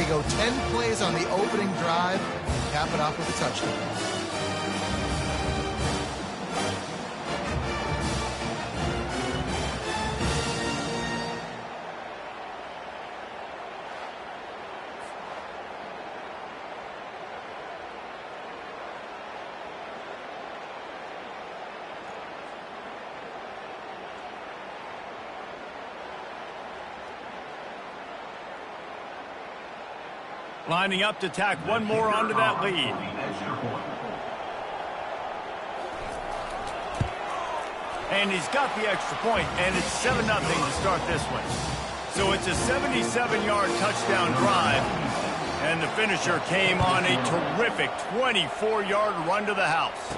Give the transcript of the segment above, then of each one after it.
They go 10 plays on the opening drive and cap it off with a touchdown. Lining up to tack one more onto that lead. And he's got the extra point, and it's 7-0 to start this one. So it's a 77-yard touchdown drive, and the finisher came on a terrific 24-yard run to the house.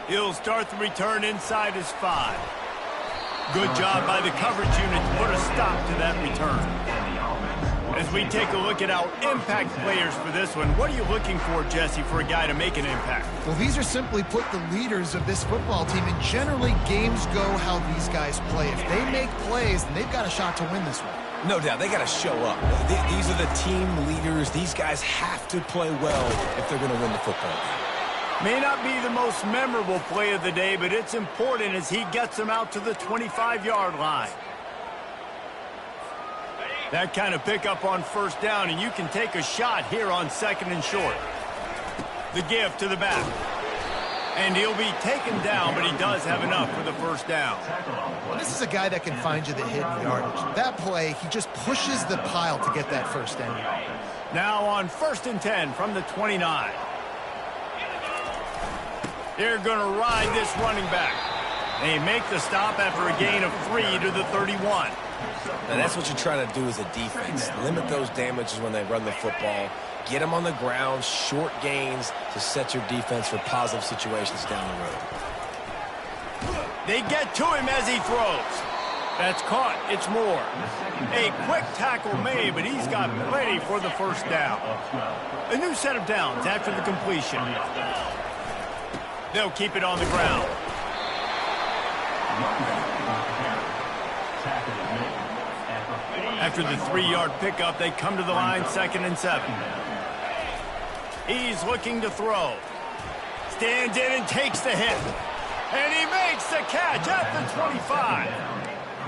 He'll start the return inside his 5. Good job by the coverage unit to put a stop to that return. As we take a look at our impact players for this one, what are you looking for, Jesse, for a guy to make an impact? Well, these are simply put the leaders of this football team, and generally games go how these guys play. If they make plays, then they've got a shot to win this one. No doubt, they got to show up. These are the team leaders. These guys have to play well if they're going to win the football game. May not be the most memorable play of the day, but it's important as he gets them out to the 25-yard line. That kind of pickup on first down, and you can take a shot here on 2nd and short. The give to the back. And he'll be taken down, but he does have enough for the first down. Well, this is a guy that can find you the hidden yardage. That play, he just pushes the pile to get that first down. Now on 1st and 10 from the 29. They're going to ride this running back. They make the stop after a gain of 3 to the 31. Now, that's what you try to do as a defense. Limit those damages when they run the football. Get them on the ground, short gains to set your defense for positive situations down the road. They get to him as he throws. That's caught. It's Moore. A quick tackle made, but he's got plenty for the first down. A new set of downs after the completion. They'll keep it on the ground. After the 3-yard pickup, they come to the line, 2nd and 7. He's looking to throw. Stands in and takes the hit. And he makes the catch at the 25.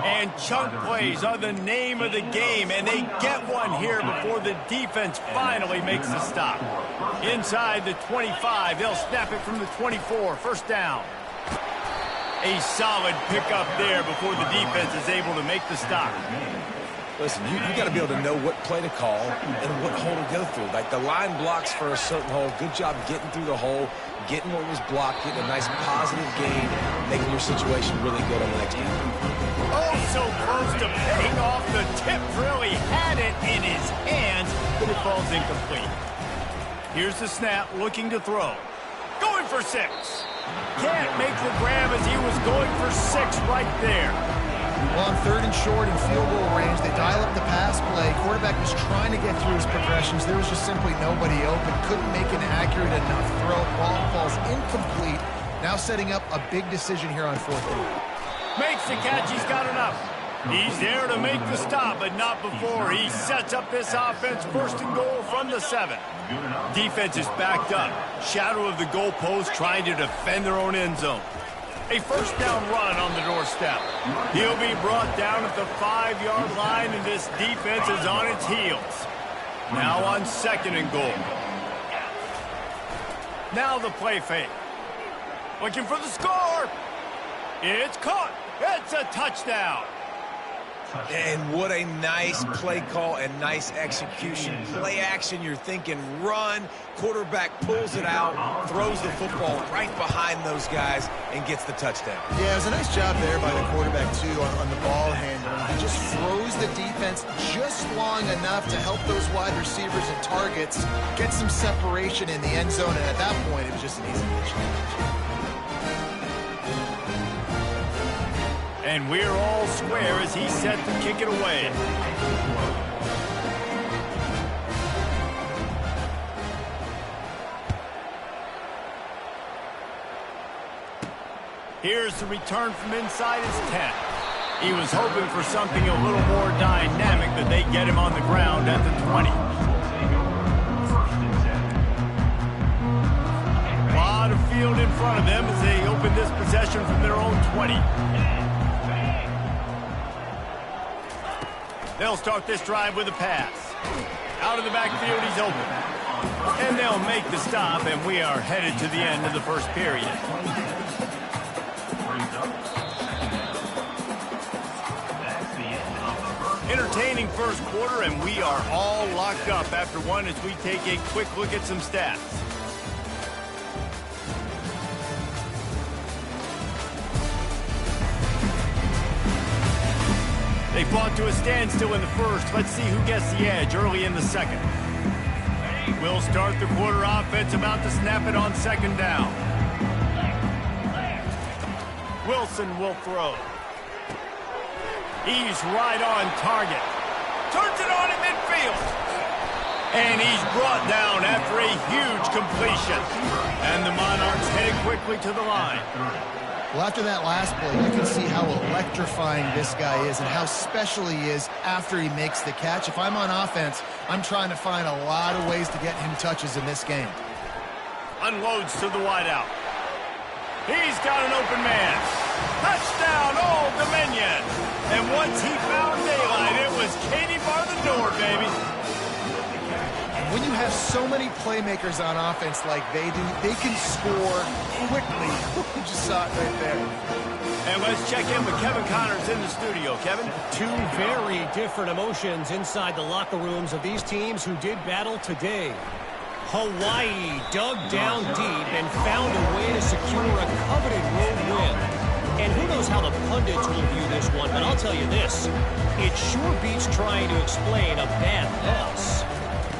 And chunk plays are the name of the game, and they get one here before the defense finally makes the stop. Inside the 25, they'll snap it from the 24, first down. A solid pickup there before the defense is able to make the stop. Listen, you got to be able to know what play to call and what hole to go through. Like the line blocks for a certain hole. Good job getting through the hole, getting what was blocked, getting a nice positive gain, making your situation really good on the next game. Oh, so close to paying off. The tip really had it in his hands, but it falls incomplete. Here's the snap, looking to throw. Going for 6. Can't make the grab as he was going for 6 right there. Well, on 3rd and short in field goal range, they dial up the pass play. Quarterback was trying to get through his progressions. There was just simply nobody open. Couldn't make an accurate enough throw. Ball falls incomplete. Now setting up a big decision here on 4th down. Makes the catch. He's got enough. He's there to make the stop, but not before. He sets up this offense, 1st and goal from the 7. Defense is backed up. Shadow of the goalpost trying to defend their own end zone. A first down run on the doorstep. He'll be brought down at the 5-yard line, and this defense is on its heels. Now on 2nd and goal. Now the play fake. Looking for the score. It's caught. It's a touchdown. And what a nice play call and nice execution. Play action, you're thinking run. Quarterback pulls it out, throws the football right behind those guys, and gets the touchdown. Yeah, it was a nice job there by the quarterback, too, on the ball handling. He just froze the defense just long enough to help those wide receivers and targets get some separation in the end zone, and at that point, it was just an easy catch. And we're all square as he's set to kick it away. Here's the return from inside his 10. He was hoping for something a little more dynamic, but they get him on the ground at the 20. 20. They'll start this drive with a pass. Out of the backfield, he's open. And they'll make the stop, and we are headed to the end of the first period. Entertaining first quarter, and we are all locked up after one as we take a quick look at some stats. They fought to a standstill in the first. Let's see who gets the edge early in the second. We'll start the quarter offense, about to snap it on second down. Wilson will throw. He's right on target. Turns it on in midfield. And he's brought down after a huge completion. And the Monarchs headed quickly to the line. Well, after that last play, you can see how electrifying this guy is and how special he is after he makes the catch. If I'm on offense, I'm trying to find a lot of ways to get him touches in this game. Unloads to the wideout. He's got an open man. Touchdown, Old Dominion. And once he found daylight, it was Katie bar the door, baby. When you have so many playmakers on offense like they do, they can score quickly. You just saw it right there. And let's check in with Kevin Connors in the studio. Kevin? Two very different emotions inside the locker rooms of these teams who did battle today. Hawaii dug down deep and found a way to secure a coveted road win. And who knows how the pundits will view this one, but I'll tell you this. It sure beats trying to explain a bad loss.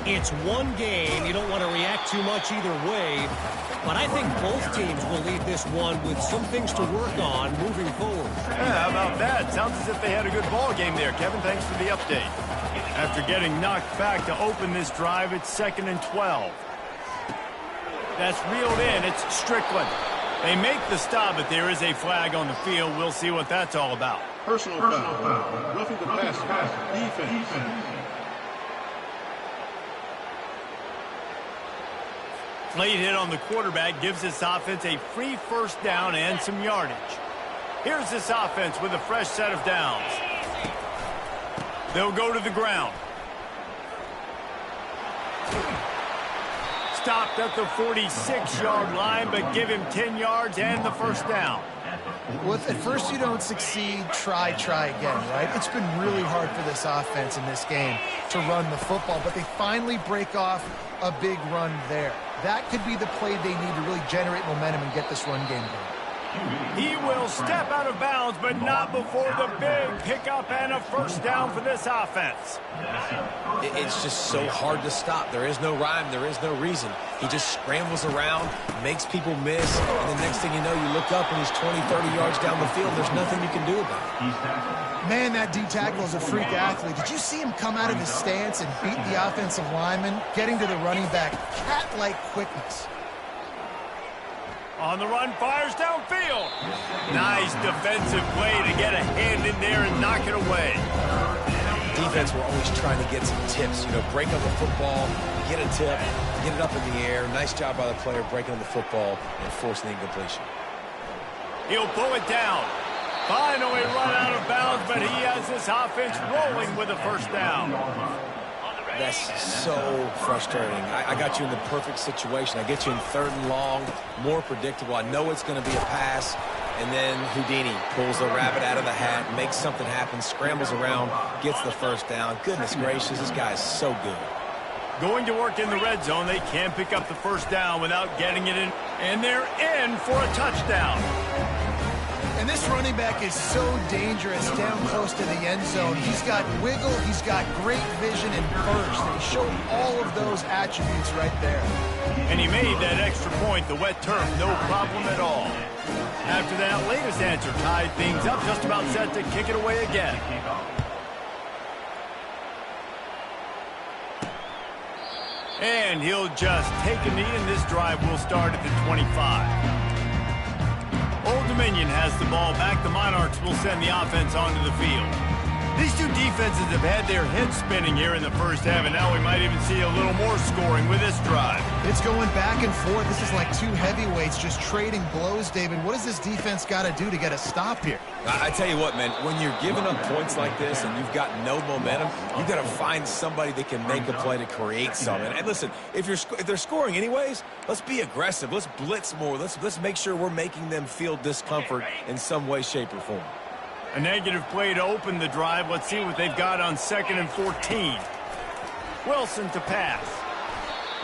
It's one game. You don't want to react too much either way. But I think both teams will leave this one with some things to work on moving forward. Yeah, how about that? Sounds as if they had a good ball game there, Kevin. Thanks for the update. After getting knocked back to open this drive, it's 2nd and 12. That's reeled in. It's Strickland. They make the stop, but there is a flag on the field. We'll see what that's all about. Personal foul. Roughing the passer. Defense. Late hit on the quarterback gives this offense a free first down and some yardage. Here's this offense with a fresh set of downs. They'll go to the ground. Stopped at the 46-yard line, but give him 10 yards and the first down. Well, if at first you don't succeed, try again, right? It's been really hard for this offense in this game to run the football, but they finally break off a big run there. That could be the play they need to really generate momentum and get this run game going. He will step out of bounds, but not before the big pickup and a first down for this offense. It's just so hard to stop. There is no rhyme. There is no reason. He just scrambles around, makes people miss, and the next thing you know, you look up and he's 20, 30 yards down the field. There's nothing you can do about it. Man, that D-tackle is a freak athlete. Did you see him come out of his stance and beat the offensive lineman, getting to the running back? Cat-like quickness. On the run, fires downfield. Nice defensive play to get a hand in there and knock it away. Defense were always trying to get some tips, break up the football, get a tip, get it up in the air. Nice job by the player breaking the football and forcing the incompletion. He'll pull it down. Finally run out of bounds, but he has this offense rolling with a first down. That's so frustrating. I got you in the perfect situation. I get you in 3rd and long, more predictable. I know it's going to be a pass, and then Houdini pulls the rabbit out of the hat, makes something happen, scrambles around, gets the first down. Goodness gracious, this guy is so good. Going to work in the red zone. They can't pick up the first down without getting it in, and they're in for a touchdown. And this running back is so dangerous down close to the end zone. He's got wiggle, he's got great vision and burst, and he showed all of those attributes right there. And he made that extra point, the wet turf, no problem at all. After that latest answer tied things up, just about set to kick it away again. And he'll just take a knee, and this drive will start at the 25. Old Dominion has the ball back. The Monarchs will send the offense onto the field. These two defenses have had their heads spinning here in the first half, and now we might even see a little more scoring with this drive. It's going back and forth. This is like two heavyweights just trading blows, David. What does this defense got to do to get a stop here? I tell you what, man, when you're giving up points like this and you've got no momentum, you got to find somebody that can make a play to create something. And listen, if they're scoring anyways, let's be aggressive. Let's blitz more. Let's make sure we're making them feel discomfort in some way, shape, or form. A negative play to open the drive. Let's see what they've got on 2nd and 14. Wilson to pass.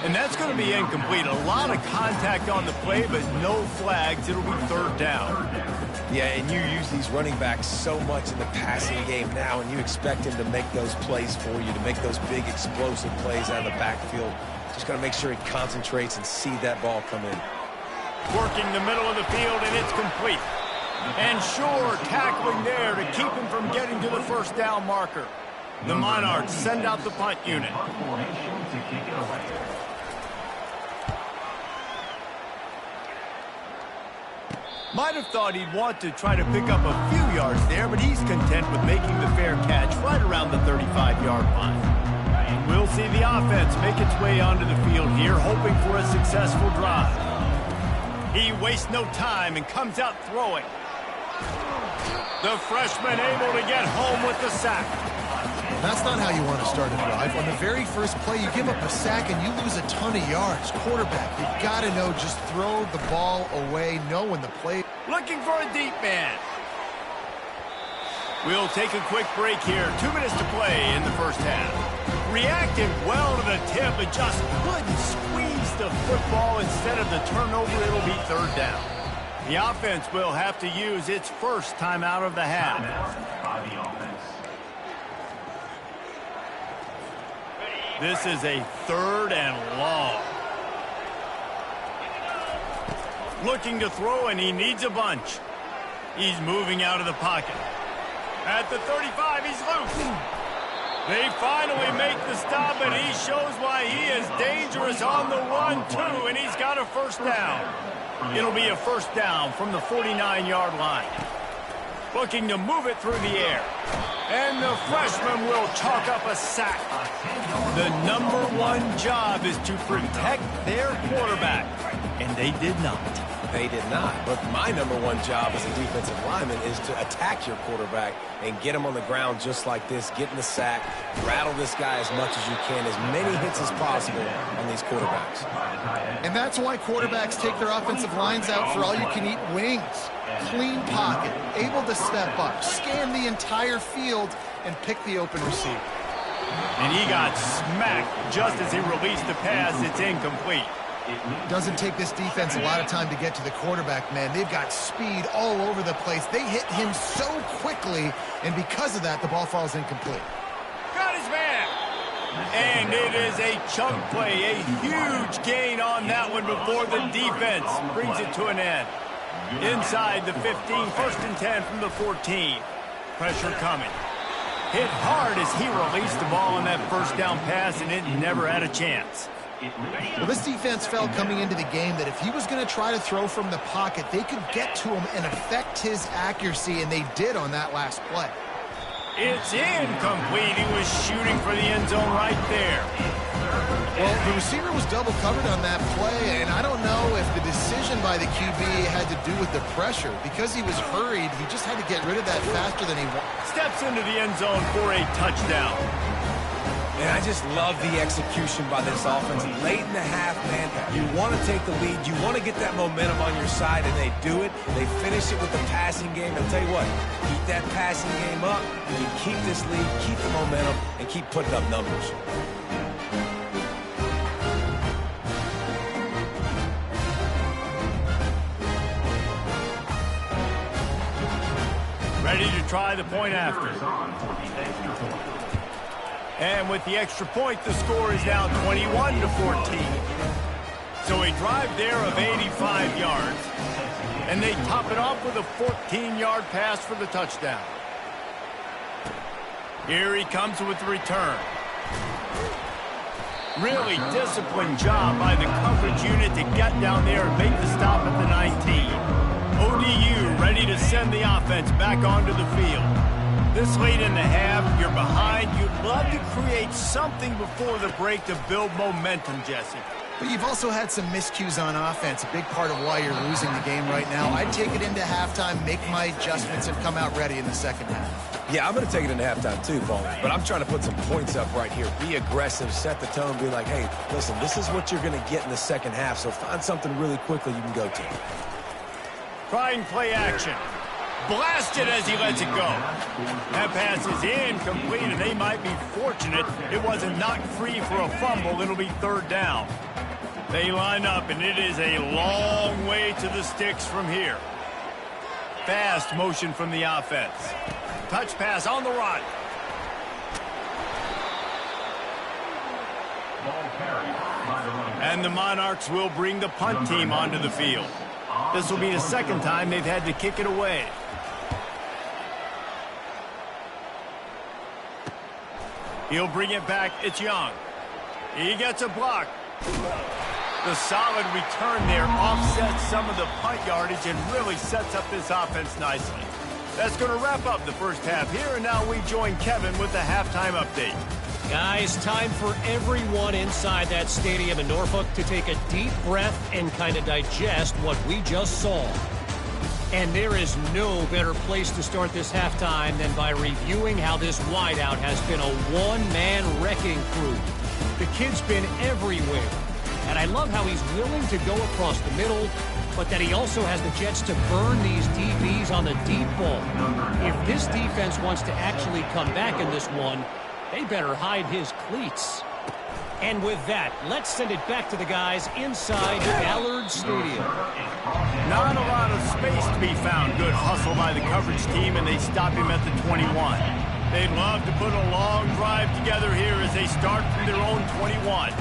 And that's going to be incomplete. A lot of contact on the play, but no flags. It'll be 3rd down. Yeah, and you use these running backs so much in the passing game now, and you expect him to make those plays for you, to make those big explosive plays out of the backfield. Just got to make sure he concentrates and see that ball come in. Working the middle of the field, and it's complete. And Shore tackling there to keep him from getting to the 1st down marker. The Monarchs send out the punt unit. Might have thought he'd want to try to pick up a few yards there, but he's content with making the fair catch right around the 35-yard line. And we'll see the offense make its way onto the field here, hoping for a successful drive. He wastes no time and comes out throwing. The freshman able to get home with the sack. That's not how you want to start a drive. On the very first play, you give up a sack and you lose a ton of yards. Quarterback, you've got to know, just throw the ball away, know when the play... Looking for a deep man. We'll take a quick break here. 2 minutes to play in the first half. Reacted well to the tip, but just couldn't squeeze the football. Instead of the turnover, it'll be 3rd down. The offense will have to use its first time out of the half. This is a 3rd and long. Looking to throw, and he needs a bunch. He's moving out of the pocket. At the 35, he's loose. They finally make the stop, and he shows why he is dangerous on the run, too, and he's got a 1st down. It'll be a 1st down from the 49-yard line. Looking to move it through the air. And the freshman will chalk up a sack. The #1 job is to protect their quarterback. And they did not. They did not. But my #1 job as a defensive lineman is to attack your quarterback and get him on the ground just like this, get in the sack, rattle this guy as much as you can, as many hits as possible on these quarterbacks. And that's why quarterbacks take their offensive lines out for all-you-can-eat wings. Clean pocket, able to step up, scan the entire field, and pick the open receiver. And he got smacked just as he released the pass. It's incomplete. Doesn't take this defense a lot of time to get to the quarterback, man. They've got speed all over the place. They hit him so quickly, and because of that, the ball falls incomplete. Got his man. And it is a chunk play, a huge gain on that one before the defense brings it to an end. Inside the 15, 1st and 10 from the 14. Pressure coming. Hit hard as he released the ball on that 1st down pass, and it never had a chance. Well, this defense felt coming into the game that if he was going to try to throw from the pocket, they could get to him and affect his accuracy, and they did on that last play. It's incomplete. He was shooting for the end zone right there. Well, the receiver was double covered on that play, and I don't know if the decision by the QB had to do with the pressure. Because he was hurried, he just had to get rid of that faster than he wanted. Steps into the end zone for a touchdown. And I just love the execution by this offense. Late in the half, man, you want to take the lead. You want to get that momentum on your side, and they do it. They finish it with the passing game. I'll tell you what, keep that passing game up. You keep this lead, keep the momentum, and keep putting up numbers. Ready to try the point after. And with the extra point, the score is now 21-14. So a drive there of 85 yards. And they top it off with a 14-yard pass for the touchdown. Here he comes with the return. Really disciplined job by the coverage unit to get down there and make the stop at the 19. ODU ready to send the offense back onto the field. This late in the half, you're behind. You'd love to create something before the break to build momentum, Jesse. But you've also had some miscues on offense, a big part of why you're losing the game right now. I'd take it into halftime, make my adjustments, and come out ready in the second half. Yeah, I'm going to take it into halftime too, Paul. But I'm trying to put some points up right here. Be aggressive, set the tone, be like, hey, listen, this is what you're going to get in the second half, so find something really quickly you can go to. Trying play action. Blasted as he lets it go. That pass is incomplete, and they might be fortunate it wasn't knocked free for a fumble. It'll be third down. They line up, and it is a long way to the sticks from here. Fast motion from the offense. Touch pass on the run. And the Monarchs will bring the punt team onto the field. This will be the second time they've had to kick it away. He'll bring it back. It's Young. He gets a block. The solid return there offsets some of the punt yardage and really sets up this offense nicely. That's going to wrap up the first half here, and now we join Kevin with the halftime update. Guys, time for everyone inside that stadium in Norfolk to take a deep breath and kind of digest what we just saw. And there is no better place to start this halftime than by reviewing how this wideout has been a one-man wrecking crew. The kid's been everywhere. And I love how he's willing to go across the middle, but that he also has the jets to burn these DBs on the deep ball. If this defense wants to actually come back in this one, they better hide his cleats. And with that, let's send it back to the guys inside Ballard Stadium. Not a lot of space to be found. Good hustle by the coverage team, and they stop him at the 21. They'd love to put a long drive together here as they start from their own 21.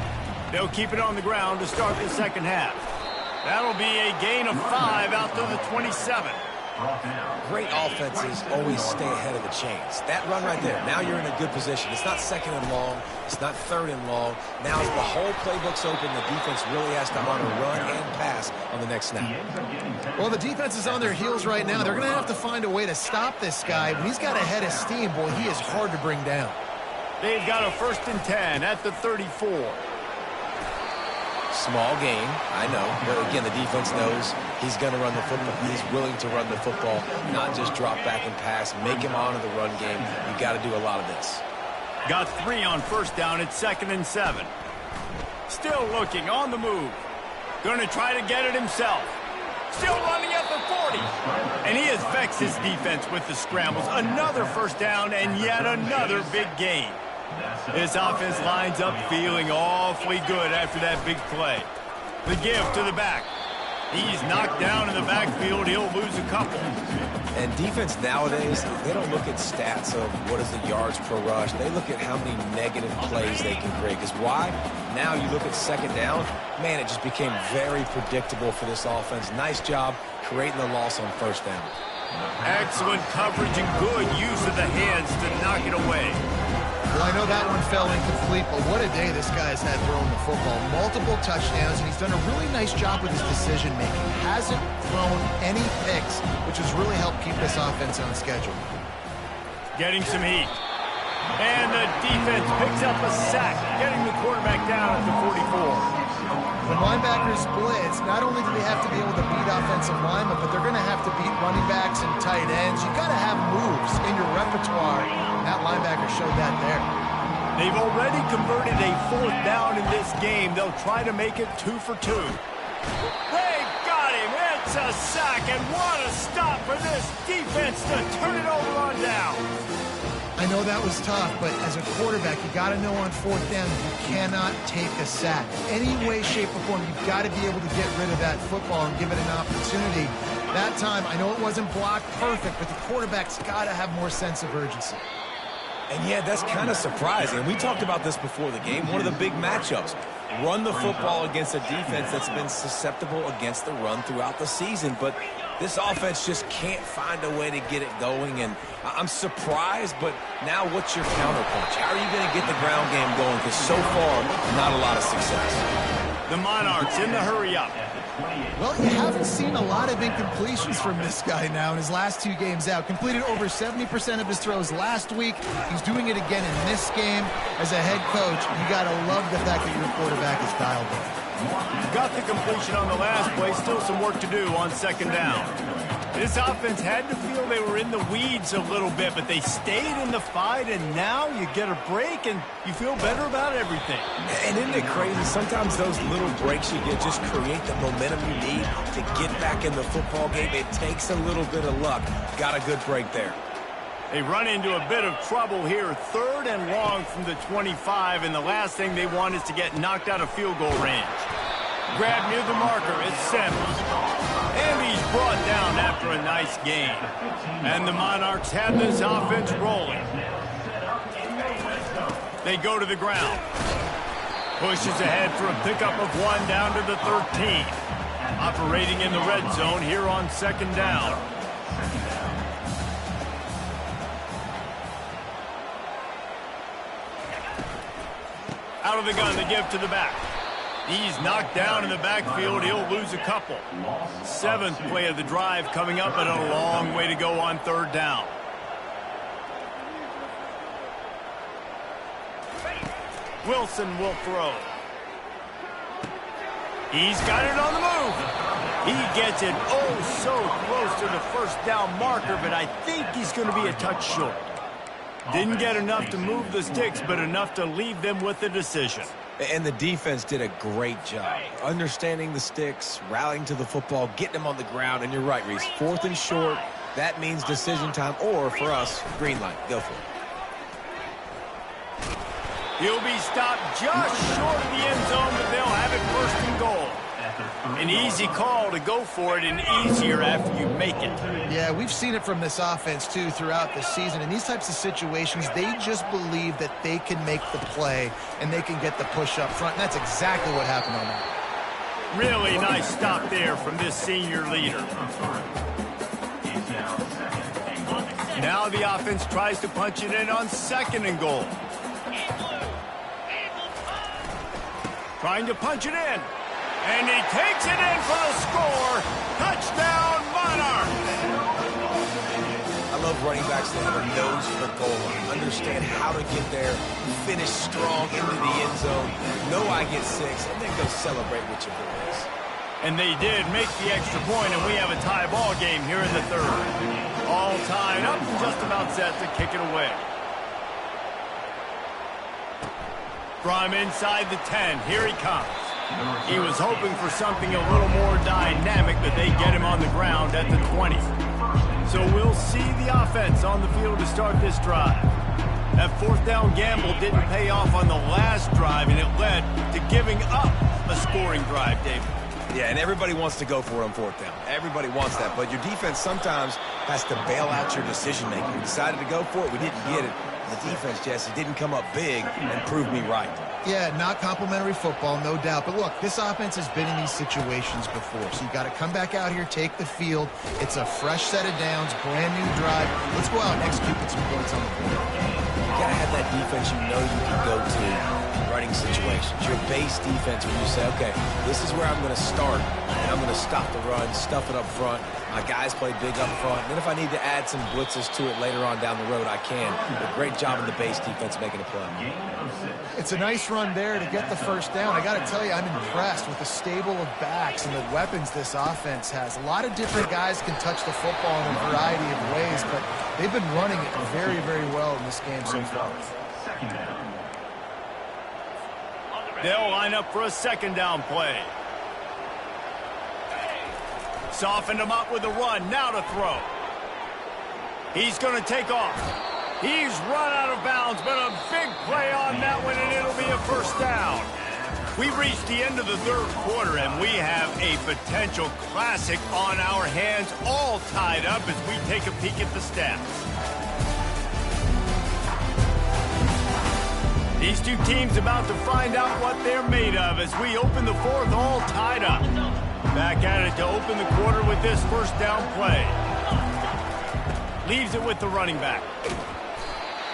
They'll keep it on the ground to start the second half. That'll be a gain of 5 out to the 27. Great offenses always stay ahead of the chains. That run right there, now you're in a good position. It's not second and long. It's not third and long. Now as the whole playbook's open, the defense really has to honor run and pass on the next snap. Well, the defense is on their heels right now. They're going to have to find a way to stop this guy. When he's got a head of steam, boy, he is hard to bring down. They've got a 1st and 10 at the 34. Small game, I know. But again, the defense knows he's going to run the football. He's willing to run the football, not just drop back and pass. Make him honor the run game. You got to do a lot of this. Got 3 on 1st down. It's 2nd and 7. Still looking on the move. Going to try to get it himself. Still running at the 40. And he affects his defense with the scrambles. Another 1st down and yet another big gain. This offense lines up feeling awfully good after that big play. The give to the back. He's knocked down in the backfield. He'll lose a couple. And defense nowadays, they don't look at stats of what is the yards per rush. They look at how many negative plays they can create. Because why? Now you look at 2nd down, man, it just became very predictable for this offense. Nice job creating the loss on 1st down. Excellent coverage and good use of the hands to knock it away. Well, I know that one fell incomplete, but what a day this guy's had throwing the football. Multiple touchdowns, and he's done a really nice job with his decision-making. Hasn't thrown any picks, which has really helped keep this offense on schedule. Getting some heat. And the defense picks up a sack, getting the quarterback down at the 44. When linebackers blitz, not only do they have to be able to beat offensive linemen, but they're going to have to beat running backs and tight ends. You've got to have moves in your repertoire. That linebacker showed that there. They've already converted a 4th down in this game. They'll try to make it 2 for 2. They got him. It's a sack, and what a stop for this defense to turn it over on down. I know that was tough, but as a quarterback, you got to know on 4th down that you cannot take a sack. Any way, shape, or form, you've got to be able to get rid of that football and give it an opportunity. That time, I know it wasn't blocked perfect, but the quarterback's got to have more sense of urgency. And yeah, that's kind of surprising. We talked about this before the game. One of the big matchups. Run the football against a defense that's been susceptible against the run throughout the season. But this offense just can't find a way to get it going. And I'm surprised, but now what's your counterpunch? How are you going to get the ground game going? Because so far, not a lot of success. The Monarchs in the hurry up. Well, you haven't seen a lot of incompletions from this guy now in his last 2 games out. Completed over 70% of his throws last week. He's doing it again in this game. As a head coach, you got to love the fact that your quarterback is dialed in. Got the completion on the last play. Still some work to do on second down. This offense had to feel they were in the weeds a little bit, but they stayed in the fight, and now you get a break, and you feel better about everything. And isn't it crazy? Sometimes those little breaks you get just create the momentum you need to get back in the football game. It takes a little bit of luck. Got a good break there. They run into a bit of trouble here. 3rd and long from the 25, and the last thing they want is to get knocked out of field goal range. Grab near the marker. It's Sims. And he's brought down after a nice gain. And the Monarchs have this offense rolling. They go to the ground. Pushes ahead for a pickup of 1 down to the 13. Operating in the red zone here on second down. Out of the gun, they give to the back. He's knocked down in the backfield. He'll lose a couple. 7th play of the drive coming up, but a long way to go on 3rd down. Wilson will throw. He's got it on the move. He gets it oh so close to the 1st down marker, but I think he's going to be a touch short. Didn't get enough to move the sticks, but enough to leave them with the decision. And the defense did a great job understanding the sticks, rallying to the football, getting them on the ground. And you're right, Reese. 4th and short, that means decision time, or for us, green light. Go for it. He'll be stopped just short of the end zone, but they'll have it 1st and goal. An easy call to go for it, and easier after you make it. Yeah, we've seen it from this offense, too, throughout the season. In these types of situations, they just believe that they can make the play and they can get the push up front, and that's exactly what happened on that. Really nice stop there from this senior leader. Now the offense tries to punch it in on 2nd and goal. Trying to punch it in. And he takes it in for the score. Touchdown, Monarchs! I love running backs that have a nose for the goal line. Understand how to get there, finish strong into the end zone, know I get 6, and then go celebrate with your boys. And they did make the extra point, and we have a tie ball game here in the 3rd. All tied up and just about set to kick it away. From inside the 10, here he comes. He was hoping for something a little more dynamic, but they get him on the ground at the 20. So we'll see the offense on the field to start this drive. That 4th down gamble didn't pay off on the last drive, and it led to giving up a scoring drive, David. Yeah, and everybody wants to go for it on 4th down. Everybody wants that, but your defense sometimes has to bail out your decision-making. We decided to go for it. We didn't get it. The defense, Jesse, didn't come up big and prove me right. Yeah, not complimentary football, no doubt. But look, this offense has been in these situations before. So you got to come back out here, take the field. It's a fresh set of downs, brand new drive. Let's go out and execute with some points on the board. You got to have that defense you know you can go to in running situations. Your base defense when you say, okay, this is where I'm going to start, and I'm going to stop the run, stuff it up front. My guys play big up front. And then if I need to add some blitzes to it later on down the road, I can. But great job in the base defense making a play. It's a nice run there to get the 1st down. I got to tell you, I'm impressed with the stable of backs and the weapons this offense has. A lot of different guys can touch the football in a variety of ways, but they've been running it very, very well in this game so far. They'll line up for a 2nd down play. Softened him up with a run. Now to throw. He's going to take off. He's run out of bounds, but a big play on that one, and it'll be a 1st down. We've reached the end of the 3rd quarter, and we have a potential classic on our hands, all tied up as we take a peek at the stats. These two teams about to find out what they're made of as we open the 4th, all tied up. Back at it to open the quarter with this 1st down play. Leaves it with the running back.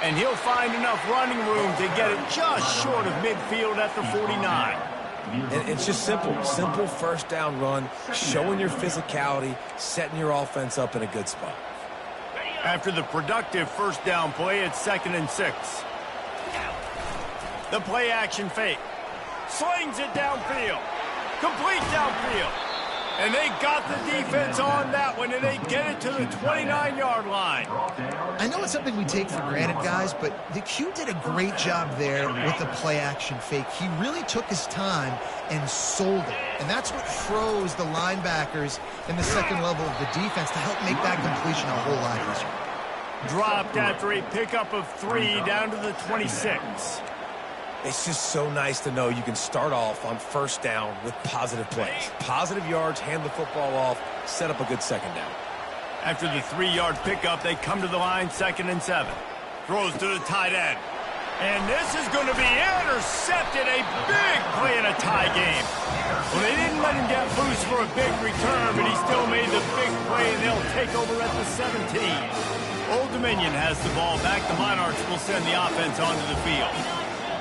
And he'll find enough running room to get it just short of midfield at the 49. And it's just simple first down run, showing your physicality, setting your offense up in a good spot. After the productive first down play, it's 2nd and 6. The play action fake. Slings it downfield. Complete downfield. And they got the defense on that one, and they get it to the 29-yard line. I know it's something we take for granted, guys, but the Q did a great job there with the play-action fake. He really took his time and sold it. And that's what froze the linebackers in the second level of the defense to help make that completion a whole lot easier. Dropped after a pickup of 3 down to the 26. It's just so nice to know you can start off on first down with positive plays. Positive yards, hand the football off, set up a good second down. After the 3-yard pickup, they come to the line, 2nd and 7. Throws to the tight end. And this is going to be intercepted. A big play in a tie game. Well, they didn't let him get loose for a big return, but he still made the big play, and they'll take over at the 17. Old Dominion has the ball back. The Monarchs will send the offense onto the field.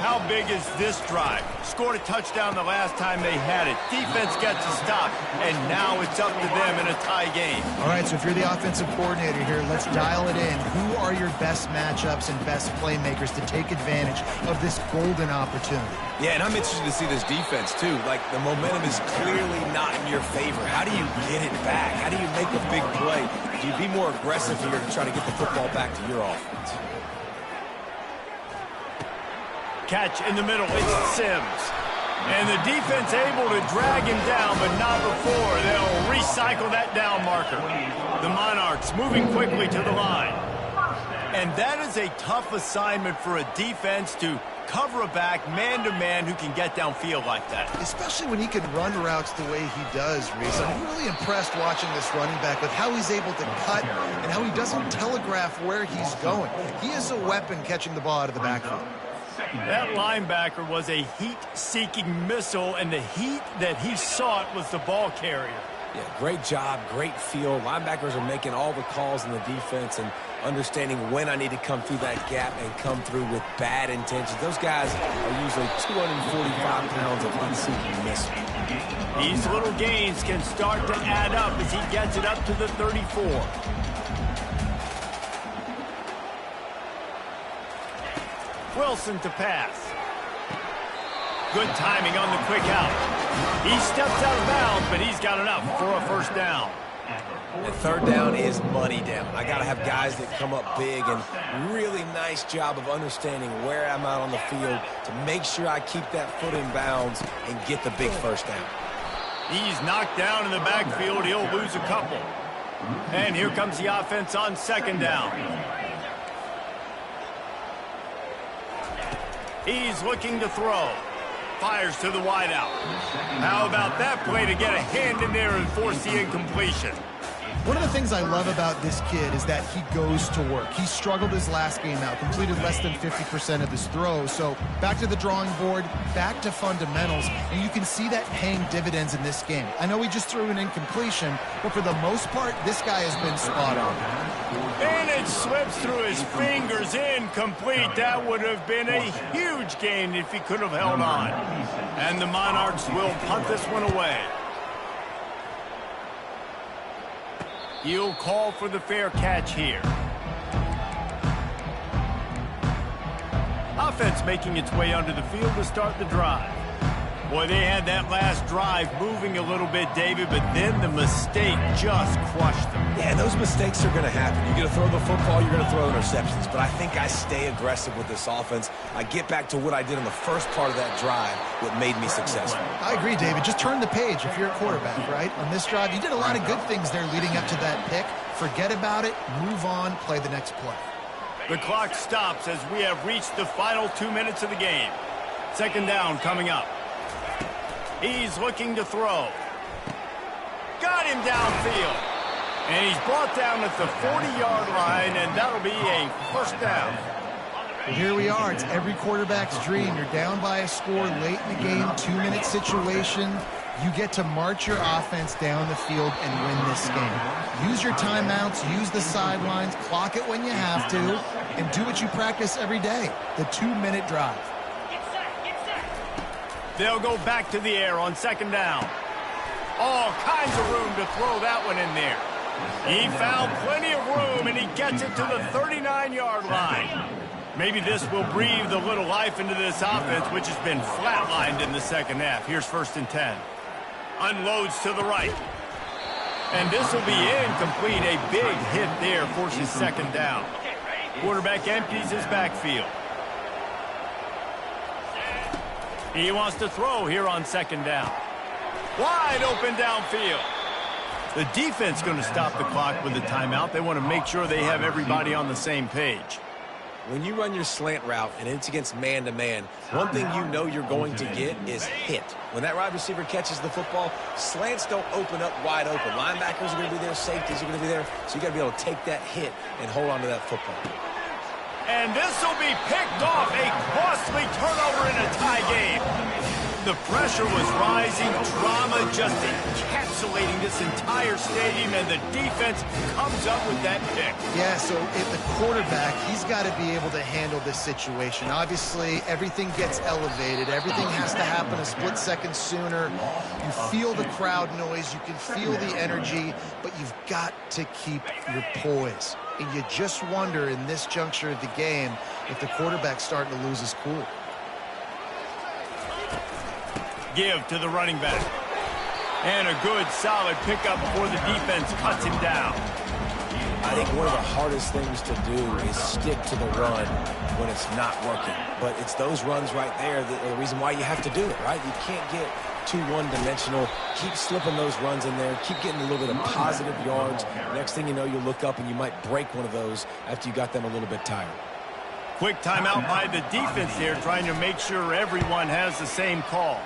How big is this drive? Scored a touchdown the last time they had it. Defense gets a stop, and now it's up to them in a tie game. All right, so if you're the offensive coordinator here, let's dial it in. Who are your best matchups and best playmakers to take advantage of this golden opportunity? Yeah, and I'm interested to see this defense, too. Like, the momentum is clearly not in your favor. How do you get it back? How do you make a big play? Do you be more aggressive here to try to get the football back to your offense? Catch in the middle, it's Sims. And the defense able to drag him down, but not before. They'll recycle that down marker. The Monarchs moving quickly to the line. And that is a tough assignment for a defense to cover a back man-to-man who can get downfield like that. Especially when he can run routes the way he does, Reese. I'm really impressed watching this running back with how he's able to cut and how he doesn't telegraph where he's going. He is a weapon catching the ball out of the backfield. That linebacker was a heat-seeking missile, and the heat that he sought was the ball carrier. Yeah, great job, great feel. Linebackers are making all the calls in the defense and understanding when I need to come through that gap and come through with bad intentions. Those guys are usually 245 pounds of heat-seeking missile. These little gains can start to add up as he gets it up to the 34. Wilson to pass. Good timing on the quick out. He steps out of bounds, but he's got enough for a first down. And third down is money down. I got to have guys that come up big, and really nice job of understanding where I'm out on the field to make sure I keep that foot in bounds and get the big first down. He's knocked down in the backfield. He'll lose a couple. And here comes the offense on second down. He's looking to throw. Fires to the wideout. How about that play to get a hand in there and force the incompletion? One of the things I love about this kid is that he goes to work. He struggled his last game out, completed less than 50% of his throws. So back to the drawing board, back to fundamentals, and you can see that paying dividends in this game. I know he just threw an incompletion, but for the most part, this guy has been spot on. And it slips through his fingers, incomplete. That would have been a huge gain if he could have held on. And the Monarchs will punt this one away. He'll call for the fair catch here. Offense making its way onto the field to start the drive. Boy, they had that last drive moving a little bit, David, but then the mistake just crushed them. Yeah, those mistakes are going to happen. You're going to throw the football, you're going to throw interceptions. But I think I stay aggressive with this offense. I get back to what I did in the first part of that drive, what made me successful. I agree, David. Just turn the page if you're a quarterback, right? On this drive, you did a lot of good things there leading up to that pick. Forget about it, move on, play the next play. The clock stops as we have reached the final 2 minutes of the game. Second down coming up. He's looking to throw. Got him downfield. And he's brought down at the 40-yard line, and that'll be a first down. Well, here we are. It's every quarterback's dream. You're down by a score late in the game, 2-minute situation. You get to march your offense down the field and win this game. Use your timeouts, use the sidelines, clock it when you have to, and do what you practice every day, the 2-minute drive. They'll go back to the air on second down. All kinds of room to throw that one in there. He found plenty of room, and he gets it to the 39-yard line. Maybe this will breathe a little life into this offense, which has been flatlined in the second half. Here's 1st and 10. Unloads to the right. And this will be incomplete. A big hit there forces second down. Quarterback empties his backfield. He wants to throw here on second down. Wide open downfield. The defense going to stop the clock with a timeout. They want to make sure they have everybody on the same page. When you run your slant route and it's against man-to-man, one thing you know you're going to get is hit. When that wide receiver catches the football, slants don't open up wide open. Linebackers are going to be there, safeties are going to be there, so you got to be able to take that hit and hold on to that football. And this will be picked off. A costly turnover in a tie game. The pressure was rising, drama just encapsulating this entire stadium, and the defense comes up with that pick. Yeah, so if the quarterback, he's got to be able to handle this situation. Obviously, everything gets elevated. Everything has to happen a split second sooner. You feel the crowd noise. You can feel the energy, but you've got to keep your poise. And you just wonder in this juncture of the game if the quarterback's starting to lose his cool. Give to the running back. And a good, solid pickup before the defense cuts him down. I think one of the hardest things to do is stick to the run when it's not working. But it's those runs right there that are the reason why you have to do it, right? You can't get too one-dimensional. Keep slipping those runs in there. Keep getting a little bit of positive yards. Next thing you know, you look up and you might break one of those after you got them a little bit tired. Quick timeout by the defense there, trying to make sure everyone has the same call.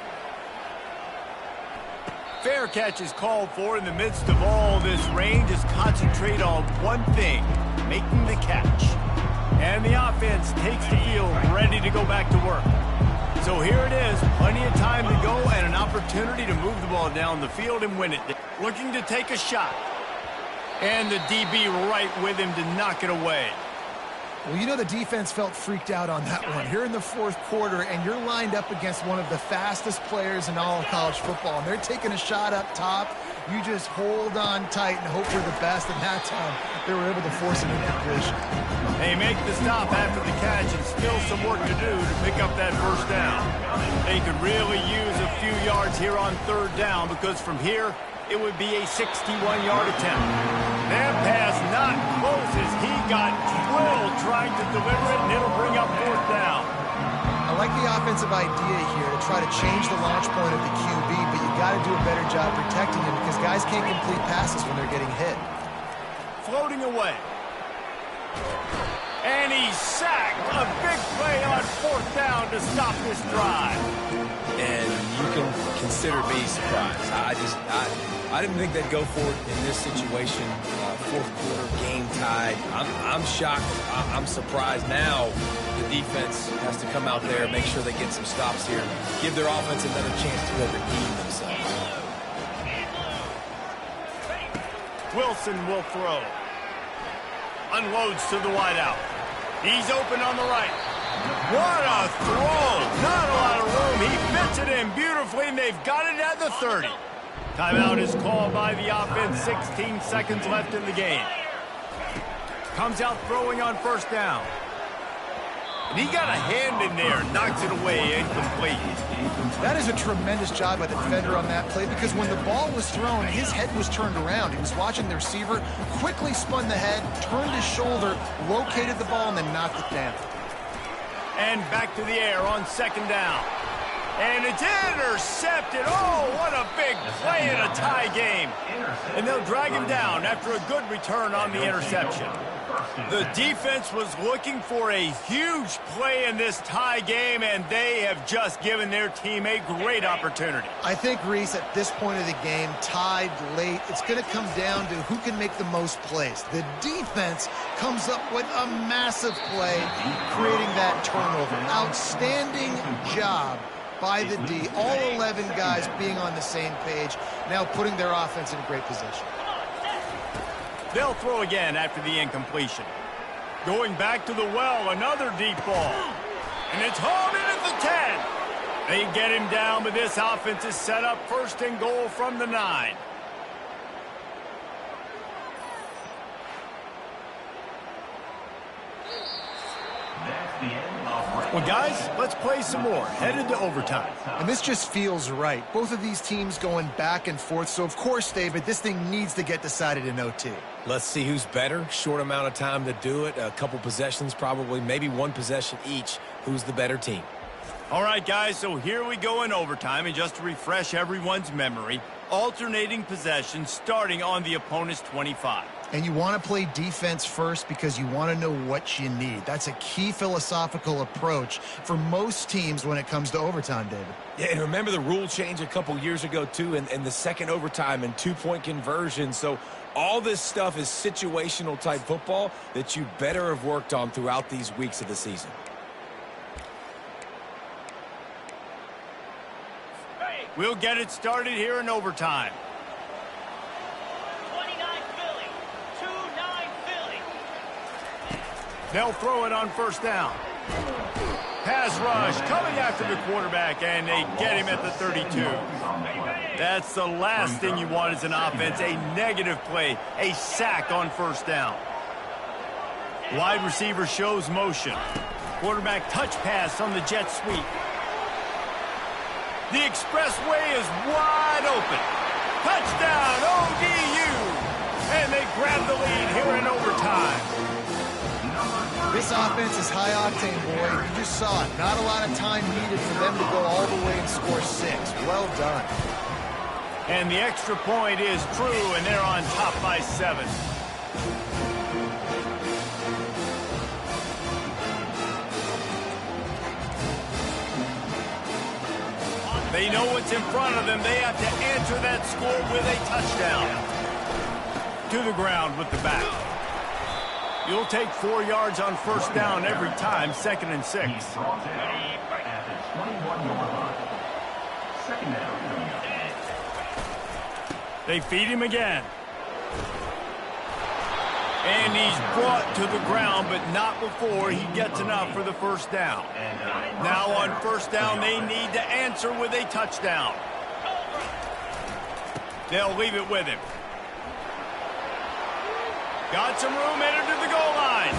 Fair catch is called for in the midst of all this rain. Just concentrate on one thing, making the catch. And the offense takes the field, ready to go back to work. So here it is, plenty of time to go and an opportunity to move the ball down the field and win it. Looking to take a shot. And the DB right with him to knock it away. Well, you know the defense felt freaked out on that one. Here in the fourth quarter, and you're lined up against one of the fastest players in all of college football, and they're taking a shot up top. You just hold on tight and hope for the best, and that time they were able to force an incompletion. They make the stop after the catch and still some work to do to pick up that first down. They could really use a few yards here on third down because from here, it would be a 61-yard attempt. That pass not close as he got drilled trying to deliver it, and it'll bring up fourth down. I like the offensive idea here to try to change the launch point of the QB, but you got to do a better job protecting him because guys can't complete passes when they're getting hit. Floating away. And he's sacked. A big play on fourth down to stop this drive. And you can consider me surprised. I didn't think they'd go for it in this situation. Fourth quarter, game tied. I'm shocked. I'm surprised. Now the defense has to come out there, make sure they get some stops here, give their offense another chance to go redeem themselves. Wilson will throw. Unloads to the wideout. He's open on the right. What a throw! Not a lot of room. He fits it in beautifully, and they've got it at the 30. Timeout is called by the offense. 16 seconds left in the game. Comes out throwing on first down. And he got a hand in there, knocks it away, incomplete. That is a tremendous job by the defender on that play because when the ball was thrown, his head was turned around. He was watching the receiver, quickly spun the head, turned his shoulder, located the ball, and then knocked it down. And back to the air on second down. And it's intercepted. Oh, what a big play in a tie game. And they'll drag him down after a good return on the interception. The defense was looking for a huge play in this tie game, and they have just given their team a great opportunity. I think, Reese, at this point of the game, tied late, it's going to come down to who can make the most plays. The defense comes up with a massive play, creating that turnover. Outstanding job by the D. All 11 guys being on the same page, now putting their offense in great position. They'll throw again after the incompletion. Going back to the well, another deep ball. And it's hauled in at the 10. They get him down, but this offense is set up 1st and goal from the 9. Well, guys, let's play some more. Headed to overtime. And this just feels right. Both of these teams going back and forth. So, of course, David, this thing needs to get decided in OT. Let's see who's better. Short amount of time to do it. A couple possessions probably. Maybe one possession each. Who's the better team? All right, guys, so here we go in overtime. And just to refresh everyone's memory, alternating possessions starting on the opponent's 25. And you want to play defense first because you want to know what you need. That's a key philosophical approach for most teams when it comes to overtime, David. Yeah, and remember the rule change a couple years ago, too, and the second overtime and 2-point conversion. So all this stuff is situational type football that you better have worked on throughout these weeks of the season. We'll get it started here in overtime. They'll throw it on 1st down. Pass rush coming after the quarterback, and they get him at the 32. That's the last thing you want as an offense, a negative play, a sack on 1st down. Wide receiver shows motion. Quarterback touch pass on the jet sweep. The expressway is wide open. Touchdown, ODU! And they grab the lead here in overtime. This offense is high octane, boy. You just saw it. Not a lot of time needed for them to go all the way and score 6. Well done. And the extra point is true, and they're on top by 7. They know what's in front of them. They have to answer that score with a touchdown. To the ground with the back. You'll take 4 yards on 1st down every time, 2nd and 6. They feed him again. And he's brought to the ground, but not before he gets enough for the 1st down. Now on 1st down, they need to answer with a touchdown. They'll leave it with him. Got some room, headed to the goal line.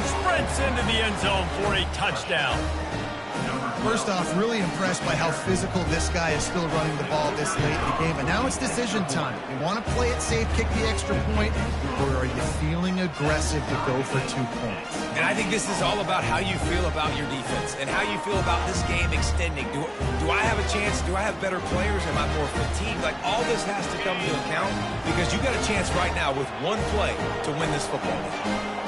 Sprints into the end zone for a touchdown. First off, really impressed by how physical this guy is still running the ball this late in the game. But now it's decision time. You want to play it safe, kick the extra point, or are you feeling aggressive to go for 2 points? And I think this is all about how you feel about your defense and how you feel about this game extending. Do I have a chance? Do I have better players? Am I more fatigued? Like, all this has to come into account because you got a chance right now with one play to win this football game.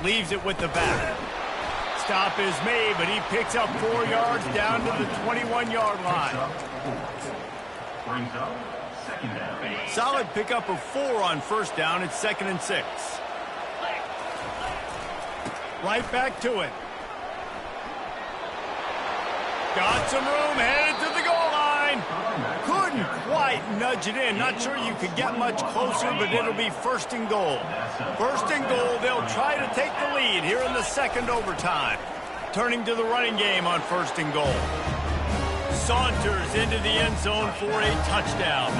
Leaves it with the back. Stop is made, but he picks up 4 yards down to the 21-yard line. Solid pickup of 4 on 1st down. It's 2nd and 6. Right back to it. Got some room, headed to the goal line. Couldn't quite nudge it in. Not sure you could get much closer, but it'll be 1st and goal. 1st and goal, they'll try to take the lead here in the 2nd overtime. Turning to the running game on 1st and goal. Saunters into the end zone for a touchdown.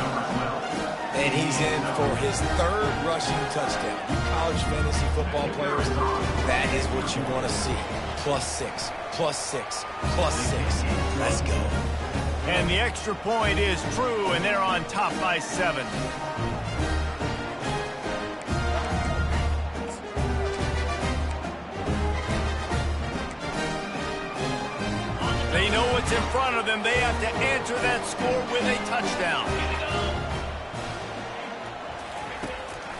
And he's in for his 3rd rushing touchdown. You college fantasy football players, that is what you want to see. +6, +6, +6. Let's go. And the extra point is true, and they're on top by 7. They know what's in front of them. They have to answer that score with a touchdown.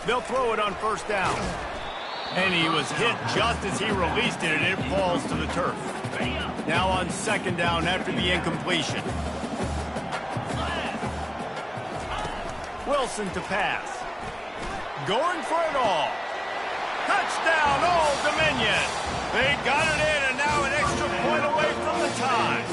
They'll throw it on 1st down. And he was hit just as he released it, and it falls to the turf. Now on 2nd down after the incompletion. Wilson to pass. Going for it all. Touchdown, Old Dominion. They got it in, and now an extra point away from the tie.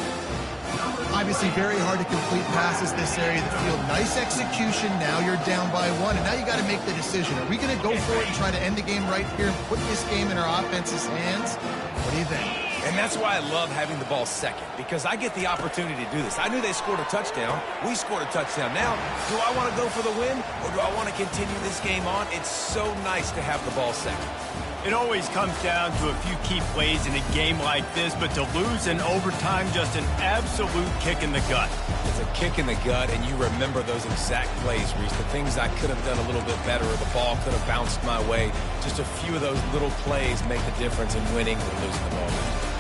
I Obviously, very hard to complete passes this area of the field. Nice execution. Now you're down by 1, and now you got to make the decision. Are we going to go for it and try to end the game right here and put this game in our offense's hands? What do you think? And that's why I love having the ball second, because I get the opportunity to do this. I knew they scored a touchdown. We scored a touchdown. Now, do I want to go for the win, or do I want to continue this game on? It's so nice to have the ball second. It always comes down to a few key plays in a game like this, but to lose in overtime, just an absolute kick in the gut. It's a kick in the gut, and you remember those exact plays, Reese. The things I could have done a little bit better, or the ball could have bounced my way. Just a few of those little plays make the difference in winning or losing the ball.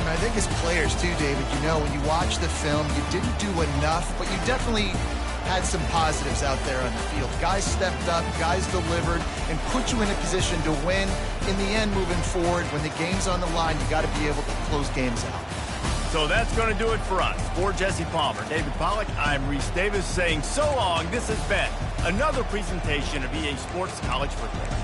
And I think as players, too, David, you know, when you watch the film, you didn't do enough, but you definitely had some positives out there on the field. Guys stepped up, guys delivered, and put you in a position to win. In the end, moving forward, when the game's on the line, you got to be able to close games out. So that's going to do it for us. For Jesse Palmer, David Pollack, I'm Reese Davis saying so long. This has been another presentation of EA Sports College Football.